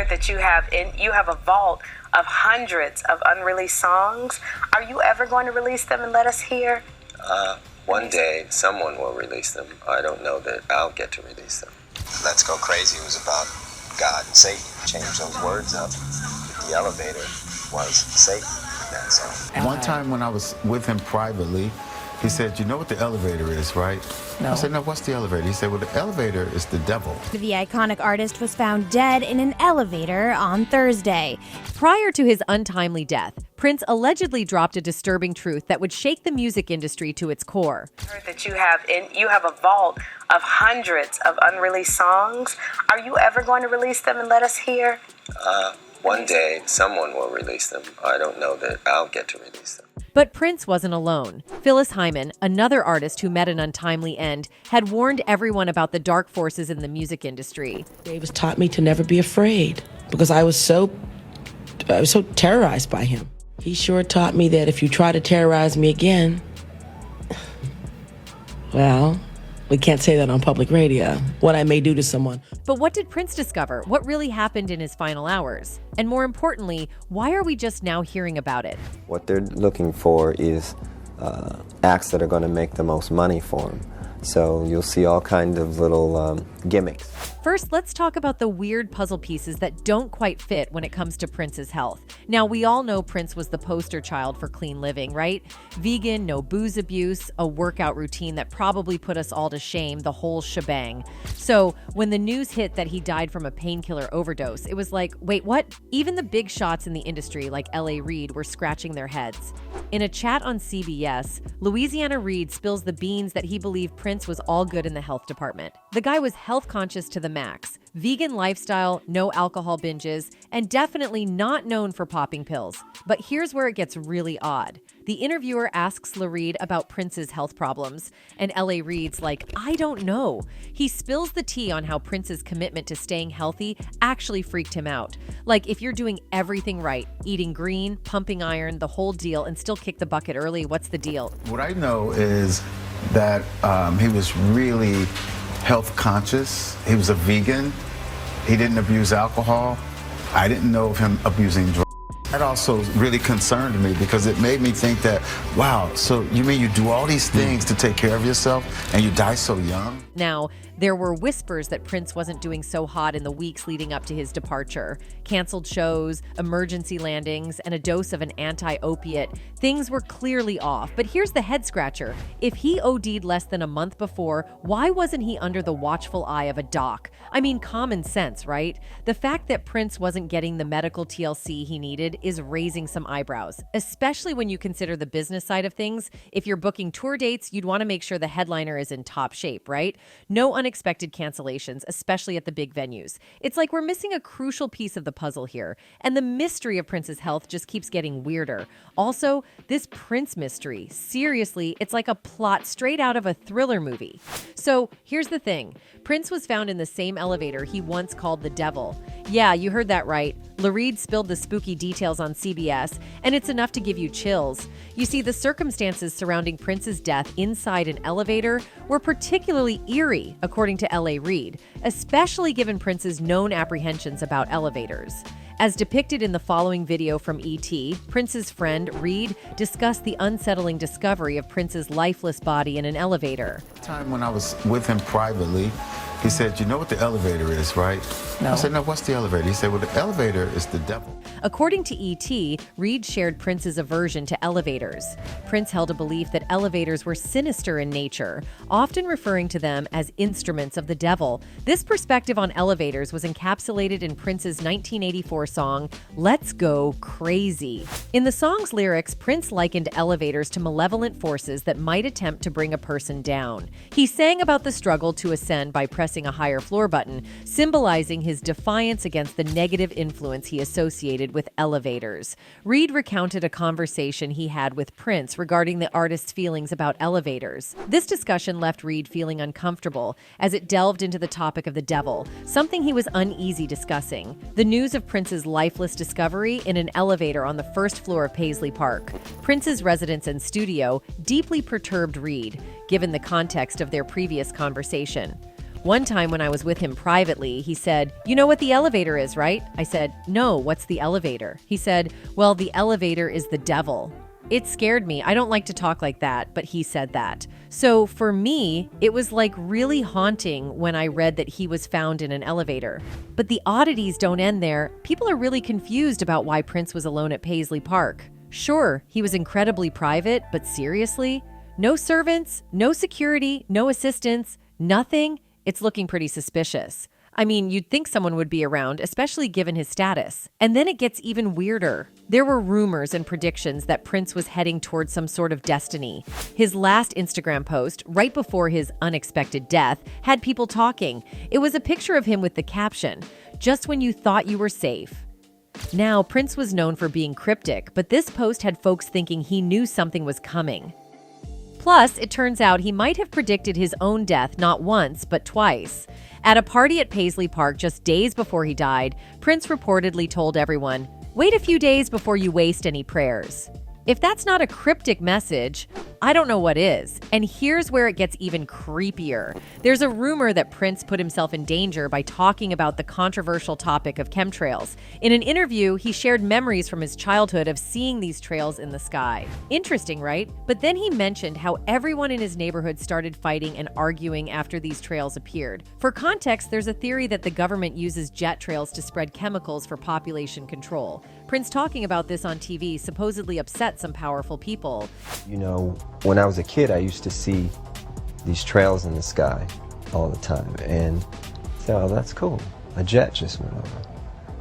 heard that you have a vault of hundreds of unreleased songs. Are you ever going to release them and let us hear? One day someone will release them. I don't know that I'll get to release them. Let's Go Crazy was about God and Satan. Change those words up. The elevator was Satan in that song. One time when I was with him privately, he said, "You know what the elevator is, right?" No. I said, "No, what's the elevator?" He said, "Well, the elevator is the devil." The iconic artist was found dead in an elevator on Thursday. Prior to his untimely death, Prince allegedly dropped a disturbing truth that would shake the music industry to its core. I heard that you have a vault of hundreds of unreleased songs. Are you ever going to release them and let us hear? One day someone will release them. I don't know that I'll get to release them. But Prince wasn't alone. Phyllis Hyman, another artist who met an untimely end, had warned everyone about the dark forces in the music industry. Davis taught me to never be afraid because I was so terrorized by him. He sure taught me that if you try to terrorize me again, well, we can't say that on public radio, what I may do to someone. But what did Prince discover? What really happened in his final hours? And more importantly, why are we just now hearing about it? What they're looking for is acts that are going to make the most money for them. So you'll see all kinds of little gimmicks. First, let's talk about the weird puzzle pieces that don't quite fit when it comes to Prince's health. Now, we all know Prince was the poster child for clean living, right? Vegan, no booze abuse, a workout routine that probably put us all to shame, the whole shebang. So when the news hit that he died from a painkiller overdose, it was like, wait, what? Even the big shots in the industry, like Reid, were scratching their heads. In a chat on CBS, Louisiana Reid spills the beans that he believed Prince was all good in the health department. The guy was health conscious to the max, vegan lifestyle, no alcohol binges, and definitely not known for popping pills. But here's where it gets really odd. The interviewer asks Reid about Prince's health problems, and Reid's like, I don't know. He spills the tea on how Prince's commitment to staying healthy actually freaked him out. Like, if you're doing everything right, eating green, pumping iron, the whole deal, and still kick the bucket early, what's the deal? What I know is that he was really health conscious. He was a vegan. He didn't abuse alcohol. I didn't know of him abusing drugs. That also really concerned me because it made me think that, wow, so you mean you do all these things to take care of yourself and you die so young? Now, there were whispers that Prince wasn't doing so hot in the weeks leading up to his departure. Canceled shows, emergency landings, and a dose of an anti-opiate. Things were clearly off. But here's the head scratcher. If he OD'd less than a month before, why wasn't he under the watchful eye of a doc? I mean, common sense, right? The fact that Prince wasn't getting the medical TLC he needed is raising some eyebrows, especially when you consider the business side of things. If you're booking tour dates, you'd want to make sure the headliner is in top shape, right? No unexpected cancellations, especially at the big venues. It's like we're missing a crucial piece of the puzzle here, and the mystery of Prince's health just keeps getting weirder. Also, this Prince mystery, seriously, it's like a plot straight out of a thriller movie. So here's the thing. Prince was found in the same elevator he once called the devil. Yeah, you heard that right. Reid spilled the spooky details on CBS, and it's enough to give you chills. You see, the circumstances surrounding Prince's death inside an elevator were particularly eerie, according to Reid, especially given Prince's known apprehensions about elevators. As depicted in the following video from E.T., Prince's friend, Reid, discussed the unsettling discovery of Prince's lifeless body in an elevator. Time when I was with him privately, he said, "You know what the elevator is, right?" No. I said, "No, what's the elevator?" He said, "Well, the elevator is the devil." According to E.T., Reid shared Prince's aversion to elevators. Prince held a belief that elevators were sinister in nature, often referring to them as instruments of the devil. This perspective on elevators was encapsulated in Prince's 1984 song, Let's Go Crazy. In the song's lyrics, Prince likened elevators to malevolent forces that might attempt to bring a person down. He sang about the struggle to ascend by pressing a higher floor button, symbolizing his defiance against the negative influence he associated with elevators. Reid recounted a conversation he had with Prince regarding the artist's feelings about elevators. This discussion left Reid feeling uncomfortable as it delved into the topic of the devil, something he was uneasy discussing. The news of Prince's lifeless discovery in an elevator on the first floor of Paisley Park, Prince's residence and studio, deeply perturbed Reid, given the context of their previous conversation. One time when I was with him privately, he said, "You know what the elevator is, right?" I said, "No, what's the elevator?" He said, "Well, the elevator is the devil." It scared me. I don't like to talk like that, but he said that. So for me, it was like really haunting when I read that he was found in an elevator. But the oddities don't end there. People are really confused about why Prince was alone at Paisley Park. Sure, he was incredibly private, but seriously? No servants, no security, no assistants, nothing? It's looking pretty suspicious. I mean, you'd think someone would be around, especially given his status. And then it gets even weirder. There were rumors and predictions that Prince was heading towards some sort of destiny. His last Instagram post, right before his unexpected death, had people talking. It was a picture of him with the caption, "Just when you thought you were safe." Now, Prince was known for being cryptic, but this post had folks thinking he knew something was coming. Plus, it turns out he might have predicted his own death not once, but twice. At a party at Paisley Park just days before he died, Prince reportedly told everyone, "Wait a few days before you waste any prayers." If that's not a cryptic message, I don't know what is. And here's where it gets even creepier. There's a rumor that Prince put himself in danger by talking about the controversial topic of chemtrails. In an interview, he shared memories from his childhood of seeing these trails in the sky. Interesting, right? But then he mentioned how everyone in his neighborhood started fighting and arguing after these trails appeared. For context, there's a theory that the government uses jet trails to spread chemicals for population control. Prince talking about this on TV supposedly upset some powerful people. You know, when I was a kid, I used to see these trails in the sky all the time, and so that's cool. A jet just went over.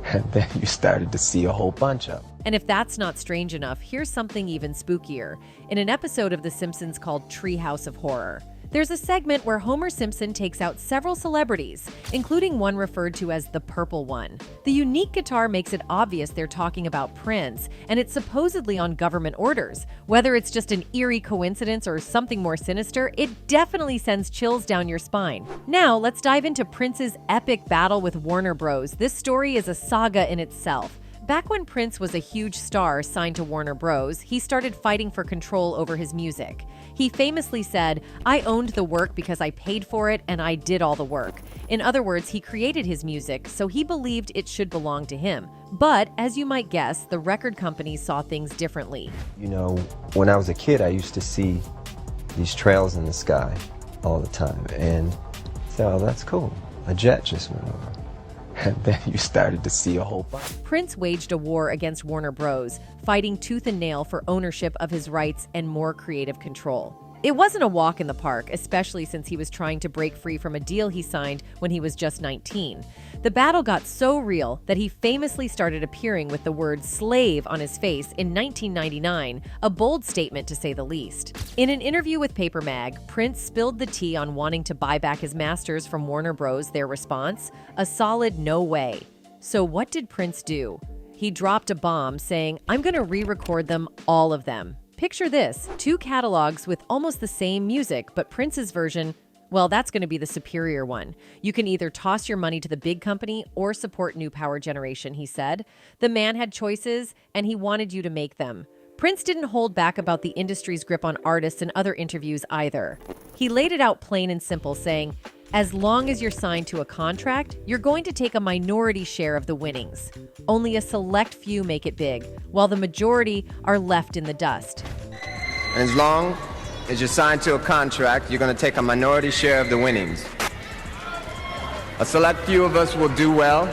And then you started to see a whole bunch of them. And if that's not strange enough, here's something even spookier. In an episode of The Simpsons called Treehouse of Horror, there's a segment where Homer Simpson takes out several celebrities, including one referred to as the Purple One. The unique guitar makes it obvious they're talking about Prince, and it's supposedly on government orders. Whether it's just an eerie coincidence or something more sinister, it definitely sends chills down your spine. Now, let's dive into Prince's epic battle with Warner Bros. This story is a saga in itself. Back when Prince was a huge star signed to Warner Bros., he started fighting for control over his music. He famously said, "I owned the work because I paid for it and I did all the work." In other words, he created his music, so he believed it should belong to him. But, as you might guess, the record companies saw things differently. You know, when I was a kid, I used to see these trails in the sky all the time, and so that's cool. A jet just went over. And then you started to see a whole bunch. Prince waged a war against Warner Bros., fighting tooth and nail for ownership of his rights and more creative control. It wasn't a walk in the park, especially since he was trying to break free from a deal he signed when he was just 19. The battle got so real that he famously started appearing with the word slave on his face in 1999, a bold statement to say the least. In an interview with Paper Mag, Prince spilled the tea on wanting to buy back his masters from Warner Bros. Their response? A solid no way. So what did Prince do? He dropped a bomb saying, "I'm going to re-record them, all of them." Picture this, 2 catalogs with almost the same music, but Prince's version, well, that's going to be the superior one. You can either toss your money to the big company or support New Power Generation, he said. The man had choices, and he wanted you to make them. Prince didn't hold back about the industry's grip on artists in other interviews either. He laid it out plain and simple, saying, "As long as you're signed to a contract, you're going to take a minority share of the winnings. Only a select few make it big, while the majority are left in the dust." As long as you're signed to a contract, you're going to take a minority share of the winnings. A select few of us will do well,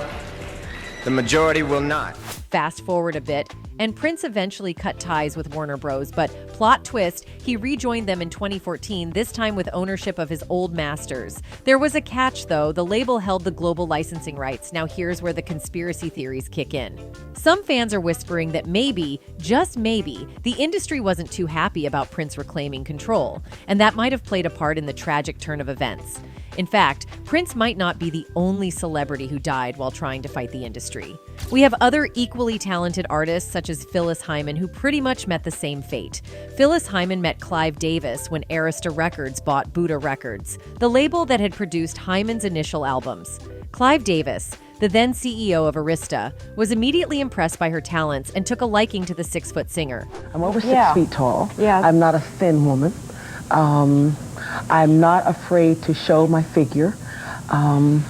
the majority will not. Fast forward a bit, and Prince eventually cut ties with Warner Bros., but plot twist, he rejoined them in 2014, this time with ownership of his old masters. There was a catch, though. The label held the global licensing rights. Now here's where the conspiracy theories kick in. Some fans are whispering that maybe, just maybe, the industry wasn't too happy about Prince reclaiming control, and that might have played a part in the tragic turn of events. In fact, Prince might not be the only celebrity who died while trying to fight the industry. We have other equally talented artists such as Phyllis Hyman who pretty much met the same fate. Phyllis Hyman met Clive Davis when Arista Records bought Buddha Records, the label that had produced Hyman's initial albums. Clive Davis, the then CEO of Arista, was immediately impressed by her talents and took a liking to the 6-foot singer. I'm over 6 feet tall. Yeah. I'm not a thin woman. I'm not afraid to show my figure. I'm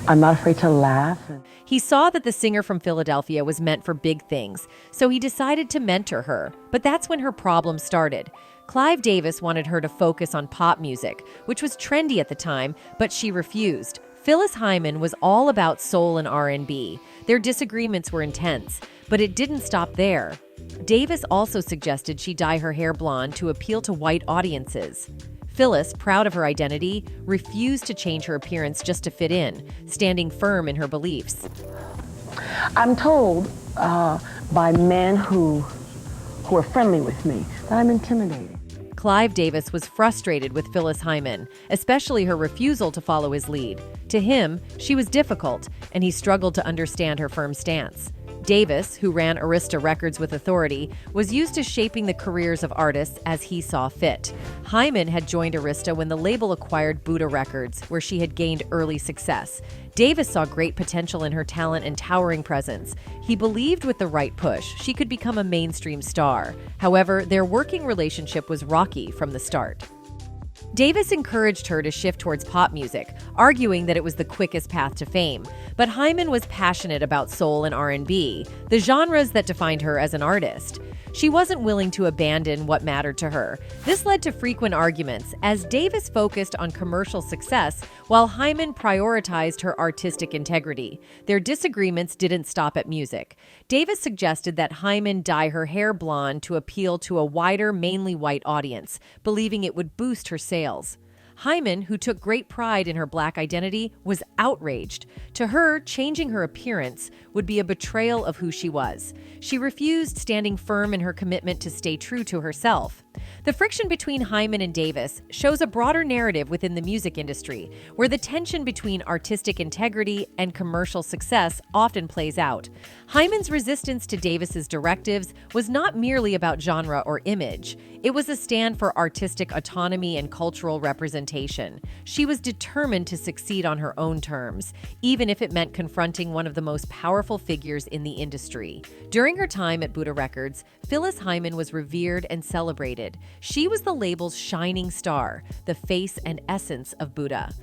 not afraid to laugh. He saw that the singer from Philadelphia was meant for big things, so he decided to mentor her. But that's when her problem started. Clive Davis wanted her to focus on pop music, which was trendy at the time, but she refused. Phyllis Hyman was all about soul and R&B. Their disagreements were intense, but it didn't stop there. Davis also suggested she dye her hair blonde to appeal to white audiences. Phyllis, proud of her identity, refused to change her appearance just to fit in, standing firm in her beliefs. I'm told by men who are friendly with me that I'm intimidating. Clive Davis was frustrated with Phyllis Hyman, especially her refusal to follow his lead. To him, she was difficult, and he struggled to understand her firm stance. Davis, who ran Arista Records with authority, was used to shaping the careers of artists as he saw fit. Hyman had joined Arista when the label acquired Buddha Records, where she had gained early success. Davis saw great potential in her talent and towering presence. He believed with the right push, she could become a mainstream star. However, their working relationship was rocky from the start. Davis encouraged her to shift towards pop music, arguing that it was the quickest path to fame. But Hyman was passionate about soul and R&B, the genres that defined her as an artist. She wasn't willing to abandon what mattered to her. This led to frequent arguments as Davis focused on commercial success while Hyman prioritized her artistic integrity. Their disagreements didn't stop at music. Davis suggested that Hyman dye her hair blonde to appeal to a wider, mainly white audience, believing it would boost her sales. Hyman, who took great pride in her black identity, was outraged. To her, changing her appearance would be a betrayal of who she was. She refused, standing firm in her commitment to stay true to herself. The friction between Hyman and Davis shows a broader narrative within the music industry, where the tension between artistic integrity and commercial success often plays out. Hyman's resistance to Davis's directives was not merely about genre or image. It was a stand for artistic autonomy and cultural representation. She was determined to succeed on her own terms, even if it meant confronting one of the most powerful figures in the industry. During her time at Buddha Records, Phyllis Hyman was revered and celebrated. She was the label's shining star, the face and essence of Buddha.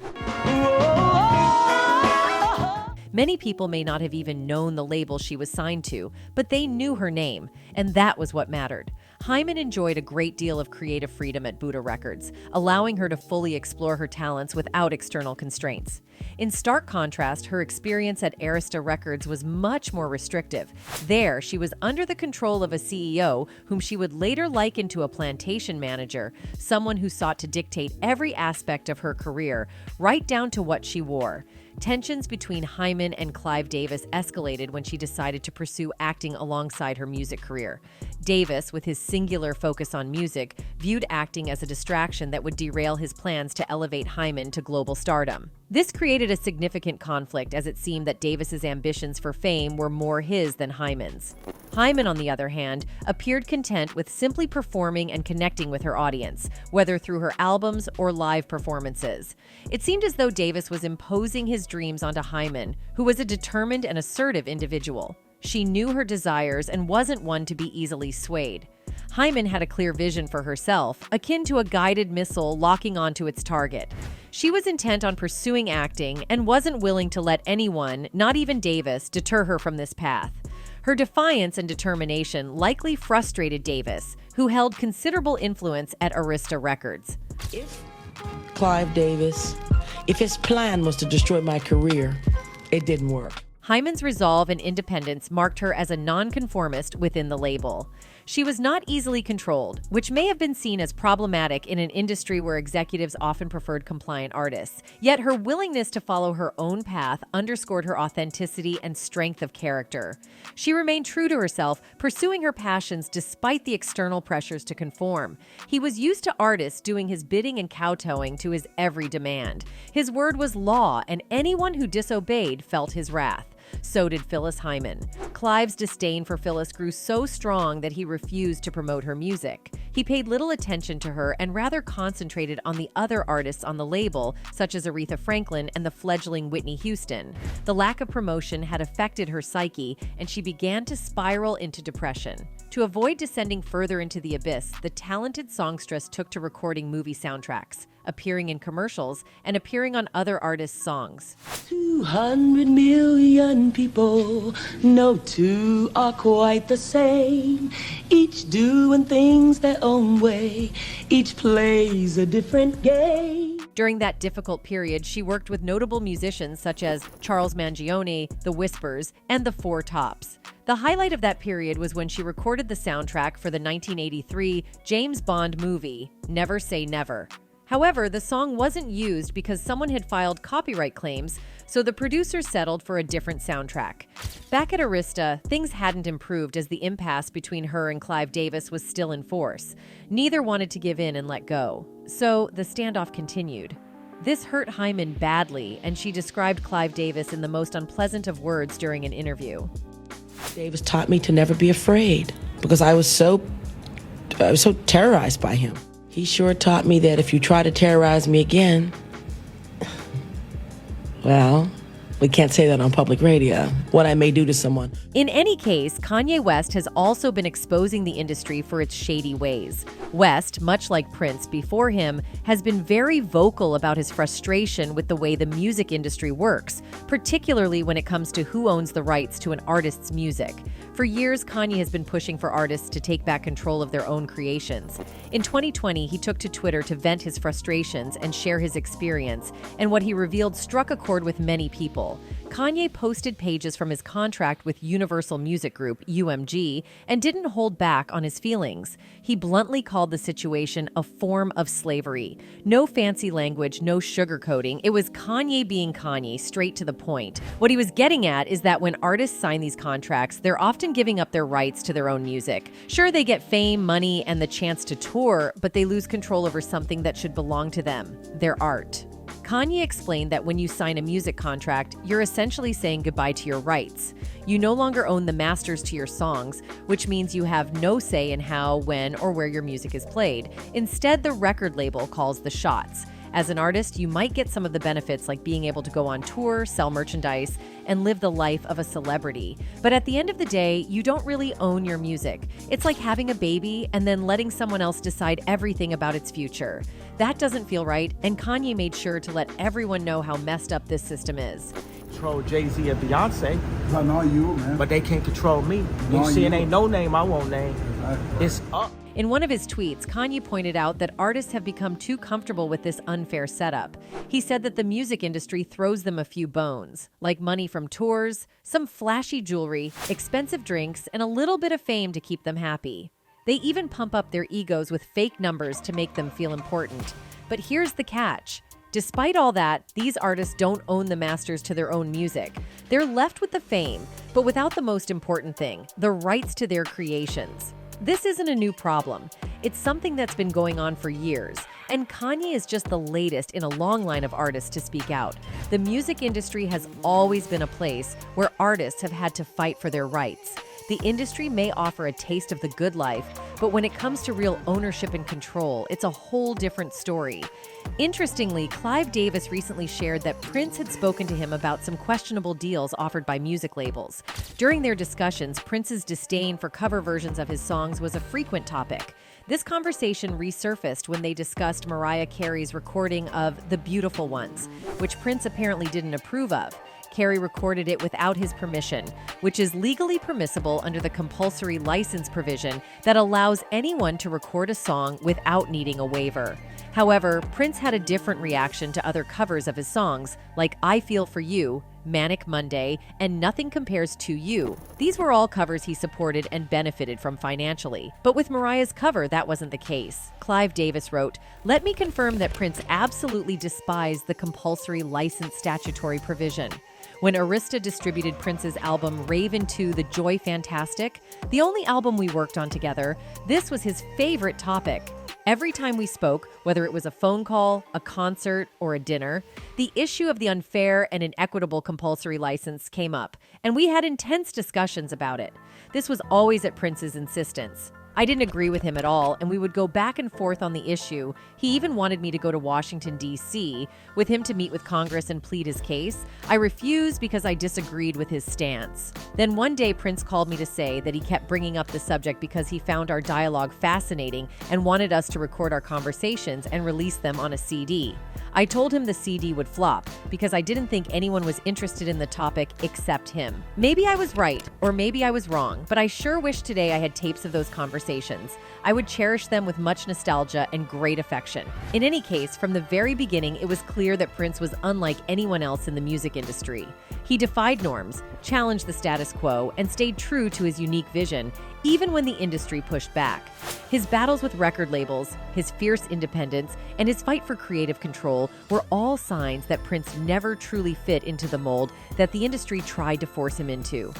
Many people may not have even known the label she was signed to, but they knew her name, and that was what mattered. Hyman enjoyed a great deal of creative freedom at Buddha Records, allowing her to fully explore her talents without external constraints. In stark contrast, her experience at Arista Records was much more restrictive. There, she was under the control of a CEO whom she would later liken to a plantation manager, someone who sought to dictate every aspect of her career, right down to what she wore. Tensions between Hyman and Clive Davis escalated when she decided to pursue acting alongside her music career. Davis, with his singular focus on music, viewed acting as a distraction that would derail his plans to elevate Hyman to global stardom. This created a significant conflict as it seemed that Davis's ambitions for fame were more his than Hyman's. Hyman, on the other hand, appeared content with simply performing and connecting with her audience, whether through her albums or live performances. It seemed as though Davis was imposing his dreams onto Hyman, who was a determined and assertive individual. She knew her desires and wasn't one to be easily swayed. Hyman had a clear vision for herself, akin to a guided missile locking onto its target. She was intent on pursuing acting and wasn't willing to let anyone, not even Davis, deter her from this path. Her defiance and determination likely frustrated Davis, who held considerable influence at Arista Records. If Clive Davis, if his plan was to destroy my career, it didn't work. Hyman's resolve and independence marked her as a nonconformist within the label. She was not easily controlled, which may have been seen as problematic in an industry where executives often preferred compliant artists. Yet her willingness to follow her own path underscored her authenticity and strength of character. She remained true to herself, pursuing her passions despite the external pressures to conform. He was used to artists doing his bidding and kowtowing to his every demand. His word was law, and anyone who disobeyed felt his wrath. So did Phyllis Hyman. Clive's disdain for Phyllis grew so strong that he refused to promote her music. He paid little attention to her and rather concentrated on the other artists on the label, such as Aretha Franklin and the fledgling Whitney Houston. The lack of promotion had affected her psyche, and she began to spiral into depression. To avoid descending further into the abyss, the talented songstress took to recording movie soundtracks. appearing in commercials, and appearing on other artists' songs. 200 million people, no two are quite the same. Each doing things their own way, each plays a different game. During that difficult period, she worked with notable musicians such as Charles Mangione, The Whispers, and The Four Tops. The highlight of that period was when she recorded the soundtrack for the 1983 James Bond movie, Never Say Never. However, the song wasn't used because someone had filed copyright claims, so the producers settled for a different soundtrack. Back at Arista, things hadn't improved as the impasse between her and Clive Davis was still in force. Neither wanted to give in and let go, so the standoff continued. This hurt Hyman badly, and she described Clive Davis in the most unpleasant of words during an interview. Davis taught me to never be afraid because I was so terrorized by him. He sure taught me that if you try to terrorize me again, well, we can't say that on public radio, what I may do to someone. In any case, Kanye West has also been exposing the industry for its shady ways. West, much like Prince before him, has been very vocal about his frustration with the way the music industry works, particularly when it comes to who owns the rights to an artist's music. For years, Kanye has been pushing for artists to take back control of their own creations. In 2020, he took to Twitter to vent his frustrations and share his experience, and what he revealed struck a chord with many people. Kanye posted pages from his contract with Universal Music Group, UMG, and didn't hold back on his feelings. He bluntly called the situation a form of slavery. No fancy language, no sugarcoating. It was Kanye being Kanye, straight to the point. What he was getting at is that when artists sign these contracts, they're often giving up their rights to their own music. Sure, they get fame, money, and the chance to tour, but they lose control over something that should belong to them, their art. Kanye explained that when you sign a music contract, you're essentially saying goodbye to your rights. You no longer own the masters to your songs, which means you have no say in how, when, or where your music is played. Instead, the record label calls the shots. As an artist, you might get some of the benefits like being able to go on tour, sell merchandise, and live the life of a celebrity. But at the end of the day, you don't really own your music. It's like having a baby and then letting someone else decide everything about its future. That doesn't feel right, and Kanye made sure to let everyone know how messed up this system is. Control Jay-Z and Beyonce, Not you, man. but they can't control me. You see, it ain't no name I won't name. It's up. In one of his tweets, Kanye pointed out that artists have become too comfortable with this unfair setup. He said that the music industry throws them a few bones, like money from tours, some flashy jewelry, expensive drinks, and a little bit of fame to keep them happy. They even pump up their egos with fake numbers to make them feel important. But here's the catch. Despite all that, these artists don't own the masters to their own music. They're left with the fame, but without the most important thing, the rights to their creations. This isn't a new problem. It's something that's been going on for years, and Kanye is just the latest in a long line of artists to speak out. The music industry has always been a place where artists have had to fight for their rights. The industry may offer a taste of the good life, but when it comes to real ownership and control, it's a whole different story. Interestingly, Clive Davis recently shared that Prince had spoken to him about some questionable deals offered by music labels. During their discussions, Prince's disdain for cover versions of his songs was a frequent topic. This conversation resurfaced when they discussed Mariah Carey's recording of The Beautiful Ones, which Prince apparently didn't approve of. Carey recorded it without his permission, which is legally permissible under the compulsory license provision that allows anyone to record a song without needing a waiver. However, Prince had a different reaction to other covers of his songs, like I Feel For You, Manic Monday, and Nothing Compares to You. These were all covers he supported and benefited from financially. But with Mariah's cover, that wasn't the case. Clive Davis wrote, "Let me confirm that Prince absolutely despised the compulsory license statutory provision. When Arista distributed Prince's album Rave Into the Joy Fantastic, the only album we worked on together, this was his favorite topic. Every time we spoke, whether it was a phone call, a concert, or a dinner, the issue of the unfair and inequitable compulsory license came up, and we had intense discussions about it. This was always at Prince's insistence. I didn't agree with him at all, and we would go back and forth on the issue. He even wanted me to go to Washington, D.C., with him to meet with Congress and plead his case. I refused because I disagreed with his stance. Then one day, Prince called me to say that he kept bringing up the subject because he found our dialogue fascinating and wanted us to record our conversations and release them on a CD. I told him the CD would flop because I didn't think anyone was interested in the topic except him. Maybe I was right, or maybe I was wrong, but I sure wish today I had tapes of those conversations. I would cherish them with much nostalgia and great affection. In any case, from the very beginning, it was clear that Prince was unlike anyone else in the music industry. He defied norms, challenged the status quo, and stayed true to his unique vision, even when the industry pushed back. His battles with record labels, his fierce independence, and his fight for creative control were all signs that Prince never truly fit into the mold that the industry tried to force him into.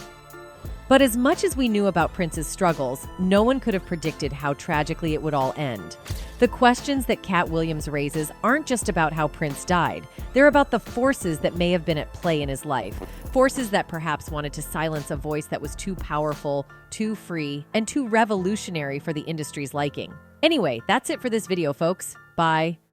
But as much as we knew about Prince's struggles, no one could have predicted how tragically it would all end. The questions that Cat Williams raises aren't just about how Prince died. They're about the forces that may have been at play in his life. Forces that perhaps wanted to silence a voice that was too powerful, too free, and too revolutionary for the industry's liking. Anyway, that's it for this video, folks. Bye.